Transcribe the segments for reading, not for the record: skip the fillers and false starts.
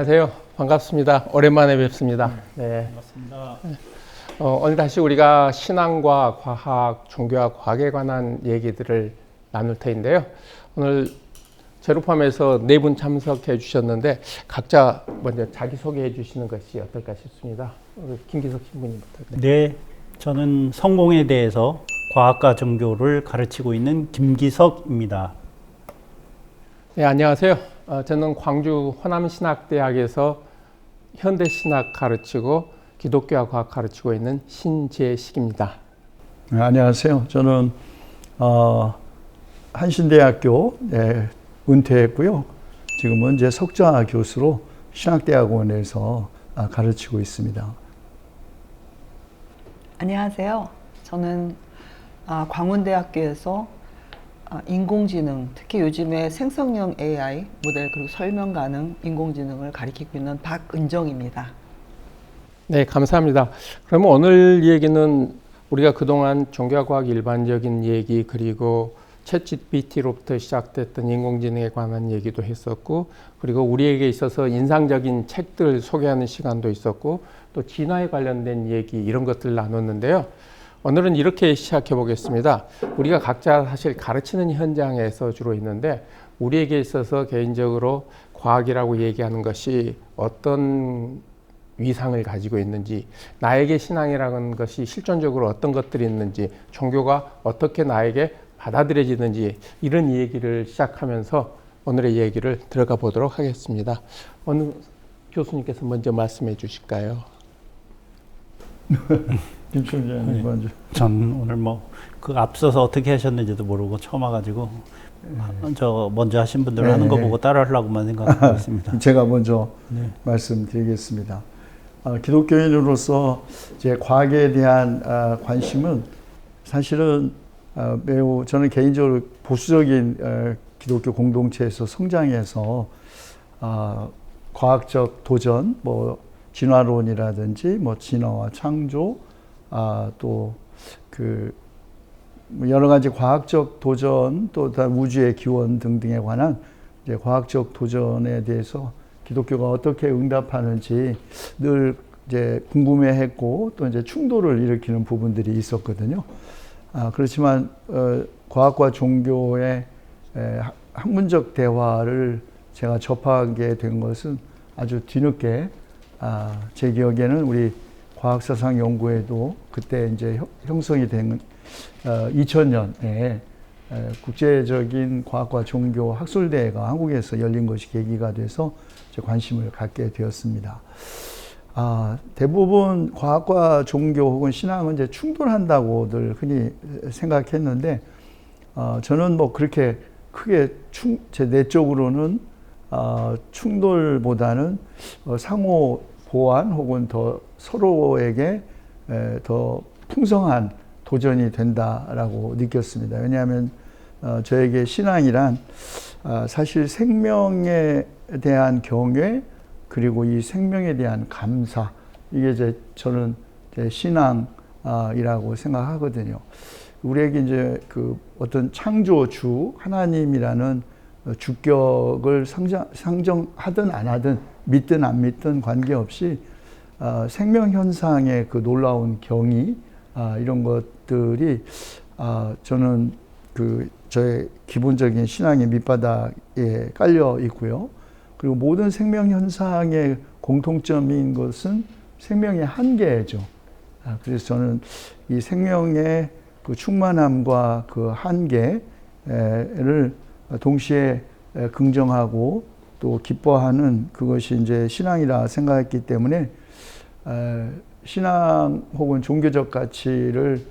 안녕하세요. 반갑습니다. 오랜만에 뵙습니다. 네. 반갑습니다. 오늘 다시 우리가 신앙과 과학, 종교와 과학에 관한 얘기들을 나눌 터인데요. 오늘 저를 포함해서 네 분 참석해 주셨는데 각자 먼저 자기소개해 주시는 것이 어떨까 싶습니다. 김기석 신부님부터. 네, 저는 성공에 대해서 과학과 종교를 가르치고 있는 김기석입니다. 네, 안녕하세요. 저는 광주 호남신학대학에서 현대신학 가르치고 기독교와 과학 가르치고 있는 신재식입니다. 네, 안녕하세요. 저는 한신대학교 은퇴했고요. 지금은 이제 석좌 교수로 신학대학원에서 가르치고 있습니다. 안녕하세요. 저는 광운대학교에서 인공지능, 특히 요즘에 생성형 AI 모델 그리고 설명 가능 인공지능을 가르치고 있는 박은정입니다. 네, 감사합니다. 그러면 오늘 얘기는 우리가 그동안 종교와 과학 일반적인 얘기 그리고 챗GPT로부터 시작됐던 인공지능에 관한 얘기도 했었고 그리고 우리에게 있어서 인상적인 책들 소개하는 시간도 있었고 또 진화에 관련된 얘기 이런 것들을 나눴는데요. 오늘은 이렇게 시작해 보겠습니다. 우리가 각자 사실 가르치는 현장에서 주로 있는데 우리에게 있어서 개인적으로 과학이라고 얘기하는 것이 어떤 위상을 가지고 있는지, 나에게 신앙이라는 것이 실존적으로 어떤 것들이 있는지, 종교가 어떻게 나에게 받아들여지는지 이런 얘기를 시작하면서 오늘의 얘기를 들어가 보도록 하겠습니다. 어느 교수님께서 먼저 말씀해 주실까요? 김 총장님 먼저. 전 오늘 그 앞서서 어떻게 하셨는지도 모르고 처음 와가지고 저 먼저 하신 분들 하는 거 보고 따라하려고만 생각하고 있습니다. 제가 먼저 말씀드리겠습니다. 기독교인으로서 제 과학에 대한 관심은 사실은 매우 저는 개인적으로 보수적인 기독교 공동체에서 성장해서 과학적 도전, 진화론이라든지 진화와 창조, 또 여러 가지 과학적 도전, 또 우주의 기원 등등에 관한 이제 과학적 도전에 대해서 기독교가 어떻게 응답하는지 늘 이제 궁금해했고 또 이제 충돌을 일으키는 부분들이 있었거든요. 그렇지만 과학과 종교의 학문적 대화를 제가 접하게 된 것은 아주 뒤늦게, 제 기억에는 우리 과학사상연구회도 그때 이제 형성이 된 2000년에 국제적인 과학과 종교 학술대회가 한국에서 열린 것이 계기가 돼서 제 관심을 갖게 되었습니다. 대부분 과학과 종교 혹은 신앙은 이제 충돌한다고들 흔히 생각했는데, 저는 그렇게 크게 제 내적으로는 충돌보다는 상호 보완 혹은 더 서로에게 더 풍성한 도전이 된다라고 느꼈습니다. 왜냐하면 저에게 신앙이란 사실 생명에 대한 경외 그리고 이 생명에 대한 감사, 이게 저는 신앙이라고 생각하거든요. 우리에게 이제 어떤 창조주 하나님이라는 주격을 상정하든 안 하든 믿든 안 믿든 관계없이 생명 현상의 놀라운 경이, 이런 것들이 저는 저의 기본적인 신앙의 밑바닥에 깔려 있고요. 그리고 모든 생명 현상의 공통점인 것은 생명의 한계죠. 그래서 저는 이 생명의 충만함과 한계를 동시에 긍정하고 또 기뻐하는 그것이 이제 신앙이라 생각했기 때문에 신앙 혹은 종교적 가치를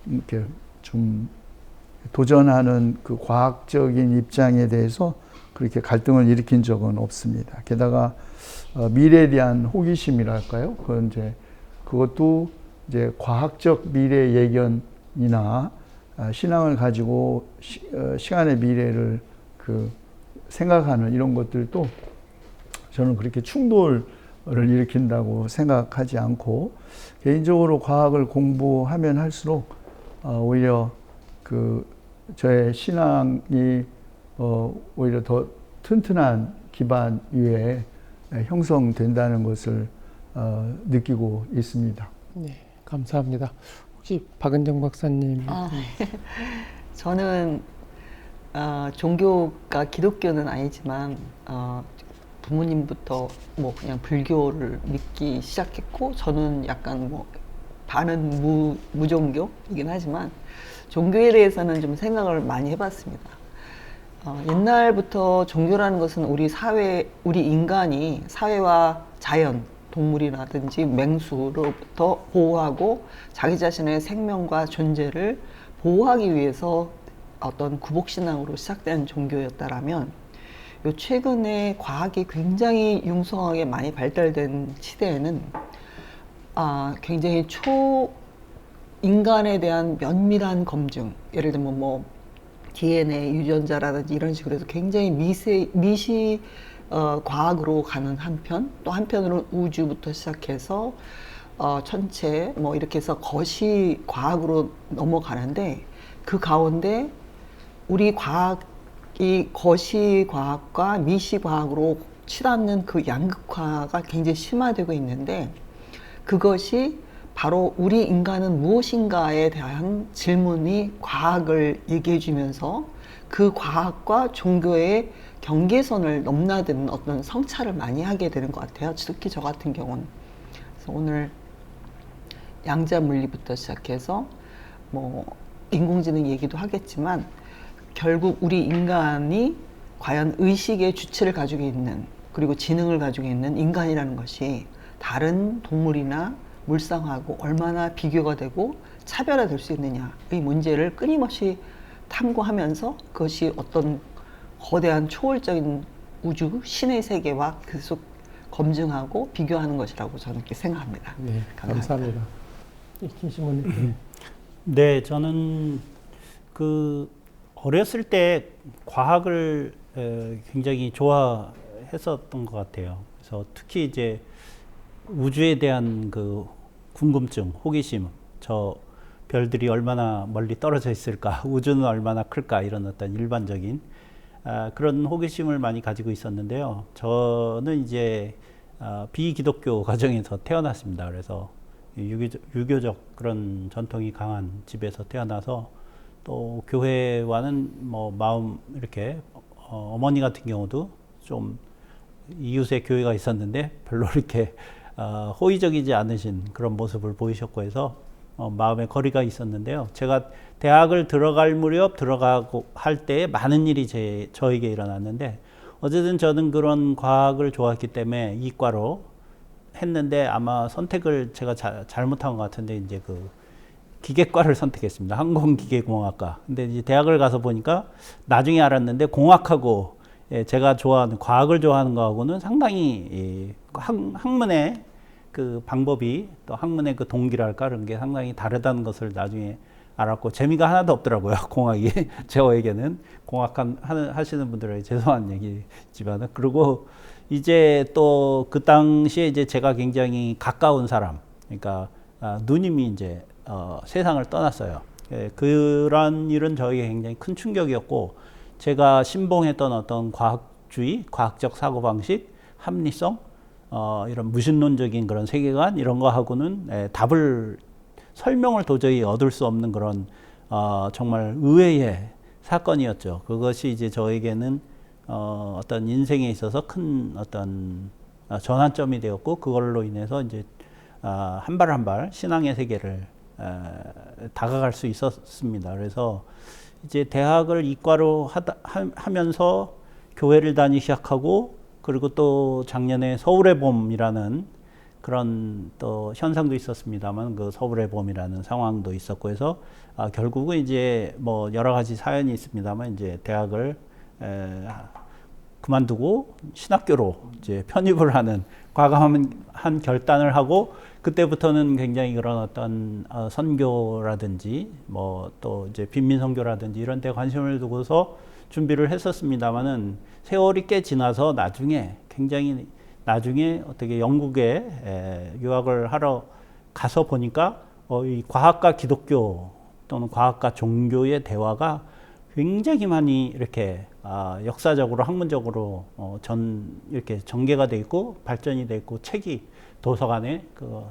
이렇게 좀 도전하는 과학적인 입장에 대해서 그렇게 갈등을 일으킨 적은 없습니다. 게다가 미래에 대한 호기심이랄까요? 그것도 이제 과학적 미래 예견이나 신앙을 가지고 시간의 미래를 생각하는 이런 것들도 저는 그렇게 충돌을 일으킨다고 생각하지 않고, 개인적으로 과학을 공부하면 할수록 오히려 저의 신앙이 오히려 더 튼튼한 기반 위에 형성된다는 것을 느끼고 있습니다. 네, 감사합니다. 혹시 박은정 박사님? 저는 종교가 기독교는 아니지만 부모님부터 뭐 그냥 불교를 믿기 시작했고, 저는 약간 뭐 반은 무종교이긴 하지만 종교에 대해서는 좀 생각을 많이 해봤습니다. 옛날부터 종교라는 것은 우리 인간이 사회와 자연, 동물이라든지 맹수로부터 보호하고 자기 자신의 생명과 존재를 보호하기 위해서 어떤 구복신앙으로 시작된 종교였다라면, 요 최근에 과학이 굉장히 융성하게 많이 발달된 시대에는 굉장히 인간에 대한 면밀한 검증, 예를 들면 뭐 DNA 유전자라든지 이런 식으로 해서 굉장히 미시 과학으로 가는 한편, 또 한편으로는 우주부터 시작해서 천체 뭐 이렇게 해서 거시 과학으로 넘어가는데, 그 가운데 우리 과학이 거시 과학과 미시 과학으로 치닫는 그 양극화가 굉장히 심화되고 있는데, 그것이 바로 우리 인간은 무엇인가에 대한 질문이 과학을 얘기해 주면서 그 과학과 종교의 경계선을 넘나드는 어떤 성찰을 많이 하게 되는 것 같아요. 특히 저 같은 경우는. 그래서 오늘 양자 물리부터 시작해서 뭐 인공지능 얘기도 하겠지만, 결국 우리 인간이 과연 의식의 주체를 가지고 있는, 그리고 지능을 가지고 있는 인간이라는 것이 다른 동물이나 물상하고 얼마나 비교가 되고 차별화될 수 있느냐의 문제를 끊임없이 탐구하면서, 그것이 어떤 거대한 초월적인 우주, 신의 세계와 계속 검증하고 비교하는 것이라고 저는 이렇게 생각합니다. 네, 감사합니다. 김신모님. 네, 저는 어렸을 때 과학을 굉장히 좋아했었던 것 같아요. 그래서 특히 이제 우주에 대한 그 궁금증, 호기심, 저 별들이 얼마나 멀리 떨어져 있을까, 우주는 얼마나 클까, 이런 어떤 일반적인 그런 호기심을 많이 가지고 있었는데요. 저는 이제 비기독교 가정에서 태어났습니다. 그래서 유교적 그런 전통이 강한 집에서 태어나서, 또 교회와는 뭐 마음 이렇게 어머니 같은 경우도 좀 이웃에 교회가 있었는데 별로 이렇게 호의적이지 않으신 그런 모습을 보이셨고 해서 마음의 거리가 있었는데요. 제가 대학을 들어갈 무렵 들어가고 할 때 많은 일이 저에게 일어났는데, 어쨌든 저는 그런 과학을 좋아했기 때문에 이과로 했는데, 아마 선택을 제가 잘못한 것 같은데 이제 그 기계과를 선택했습니다. 항공기계공학과. 근데 이제 대학을 가서 보니까 나중에 알았는데, 공학하고 제가 좋아하는 과학을 좋아하는 거하고는 상당히 학문의 그 방법이, 또 학문의 그 동기랄까, 그런 게 상당히 다르다는 것을 나중에 알았고, 재미가 하나도 없더라고요, 공학이. 저에게는. 공학 하시는 분들에게 죄송한 얘기지만. 그리고 이제 또 그 당시에 이제 제가 굉장히 가까운 사람, 그러니까 누님이 이제 세상을 떠났어요. 그런 일은 저에게 굉장히 큰 충격이었고, 제가 신봉했던 어떤 과학주의, 과학적 사고방식, 합리성, 이런 무신론적인 그런 세계관, 이런 거하고는 설명을 도저히 얻을 수 없는 그런 정말 의외의 사건이었죠. 그것이 이제 저에게는 어떤 인생에 있어서 큰 어떤 전환점이 되었고, 그걸로 인해서 이제 한 발 한 발 신앙의 세계를 다가갈 수 있었습니다. 그래서 이제 대학을 이과로 하면서 교회를 다니기 시작하고, 그리고 또 작년에 서울의 봄이라는 그런 또 현상도 있었습니다만, 그 서울의 봄이라는 상황도 있었고 해서 결국은 이제 뭐 여러 가지 사연이 있습니다만, 이제 대학을 그만두고 신학교로 이제 편입을 하는 과감한 결단을 하고, 그때부터는 굉장히 그런 어떤 선교라든지 뭐 또 이제 빈민 선교라든지 이런 데 관심을 두고서 준비를 했었습니다만은, 세월이 꽤 지나서 나중에 어떻게 영국에 유학을 하러 가서 보니까 이 과학과 기독교 또는 과학과 종교의 대화가 굉장히 많이 이렇게 역사적으로 학문적으로 이렇게 전개가 돼 있고 발전이 돼 있고 책이 도서관에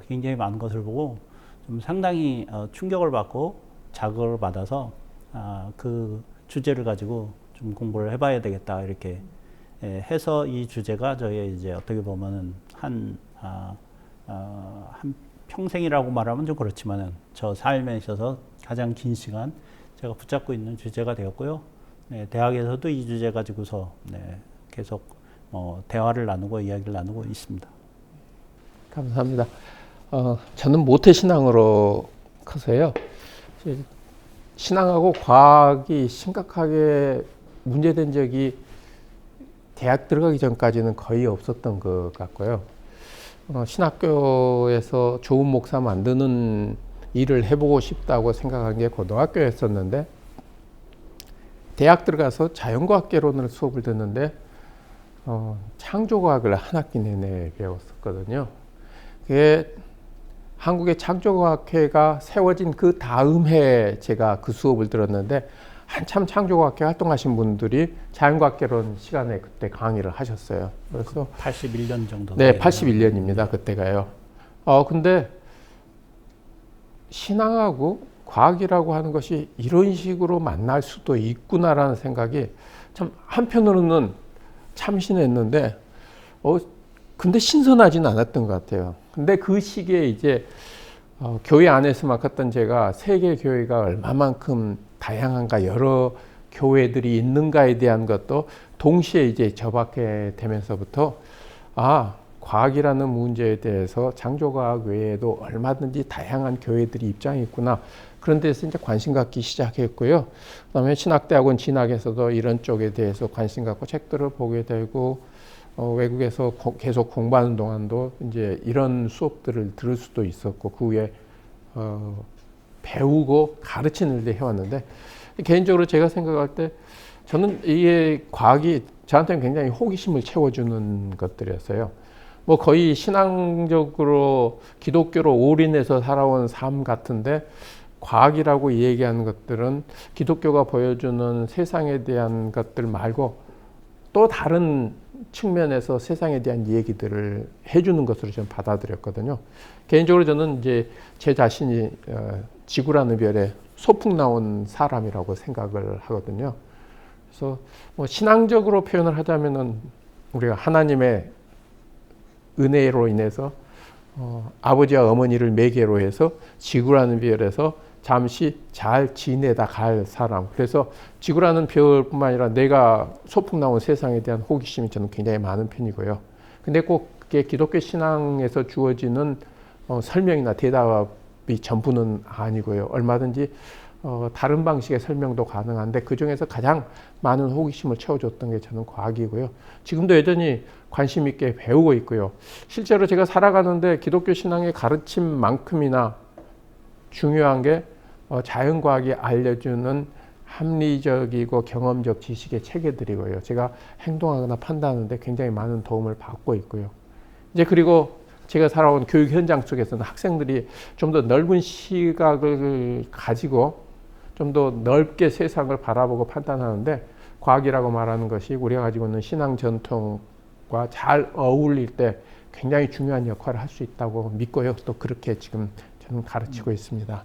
굉장히 많은 것을 보고 좀 상당히 충격을 받고 자극을 받아서 그 주제를 가지고 좀 공부를 해봐야 되겠다 이렇게 해서 이 주제가 저의 이제 어떻게 보면은 한 평생이라고 말하면 좀 그렇지만은 저 삶에 있어서 가장 긴 시간 제가 붙잡고 있는 주제가 되었고요. 네, 대학에서도 이 주제 가지고서 계속 대화를 나누고 이야기를 나누고 있습니다. 감사합니다. 저는 모태신앙으로 커서요. 신앙하고 과학이 심각하게 문제된 적이 대학 들어가기 전까지는 거의 없었던 것 같고요. 신학교에서 좋은 목사 만드는 일을 해보고 싶다고 생각한 게 고등학교였었는데 대학 들어가서 자연과학개론을 수업을 듣는데 창조과학을 한 학기 내내 배웠었거든요. 그게 한국의 창조과학회가 세워진 그 다음 해에 제가 그 수업을 들었는데 한참 창조과학회 활동하신 분들이 자연과학개론 시간에 그때 강의를 하셨어요. 그래서 81년 정도. 네, 81년입니다. 그때가요. 근데 신앙하고 과학이라고 하는 것이 이런 식으로 만날 수도 있구나라는 생각이 참 한편으로는 참신했는데 근데 신선하지는 않았던 것 같아요. 근데 그 시기에 이제 교회 안에서만 컸던 제가 세계 교회가 얼마만큼 다양한가 여러 교회들이 있는가에 대한 것도 동시에 이제 접하게 되면서부터 과학이라는 문제에 대해서 창조과학 외에도 얼마든지 다양한 교회들이 입장이 있구나. 그런 데서 이제 관심 갖기 시작했고요. 그다음에 신학대학원 진학에서도 이런 쪽에 대해서 관심 갖고 책들을 보게 되고 외국에서 계속 공부하는 동안도 이제 이런 수업들을 들을 수도 있었고 그 후에 배우고 가르치는 일도 해왔는데 개인적으로 제가 생각할 때 저는 이게 과학이 저한테는 굉장히 호기심을 채워주는 것들이었어요. 뭐 거의 신앙적으로 기독교로 올인해서 살아온 삶 같은데 과학이라고 얘기하는 것들은 기독교가 보여주는 세상에 대한 것들 말고 또 다른 측면에서 세상에 대한 얘기들을 해주는 것으로 저는 받아들였거든요. 개인적으로 저는 이제 제 자신이 지구라는 별에 소풍 나온 사람이라고 생각을 하거든요. 그래서 뭐 신앙적으로 표현을 하자면은 우리가 하나님의 은혜로 인해서 아버지와 어머니를 매개로 해서 지구라는 별에서 잠시 잘 지내다 갈 사람. 그래서 지구라는 별뿐만 아니라 내가 소풍 나온 세상에 대한 호기심이 저는 굉장히 많은 편이고요. 근데 꼭 그게 기독교 신앙에서 주어지는 설명이나 대답이 전부는 아니고요. 얼마든지 다른 방식의 설명도 가능한데 그중에서 가장 많은 호기심을 채워줬던 게 저는 과학이고요. 지금도 여전히 관심 있게 배우고 있고요. 실제로 제가 살아가는데 기독교 신앙의 가르침만큼이나 중요한 게 자연과학이 알려주는 합리적이고 경험적 지식의 체계들이고요. 제가 행동하거나 판단하는데 굉장히 많은 도움을 받고 있고요. 이제 그리고 제가 살아온 교육 현장 속에서는 학생들이 좀 더 넓은 시각을 가지고 좀 더 넓게 세상을 바라보고 판단하는데 과학이라고 말하는 것이 우리가 가지고 있는 신앙 전통과 잘 어울릴 때 굉장히 중요한 역할을 할 수 있다고 믿고요. 또 그렇게 지금 저는 가르치고 있습니다.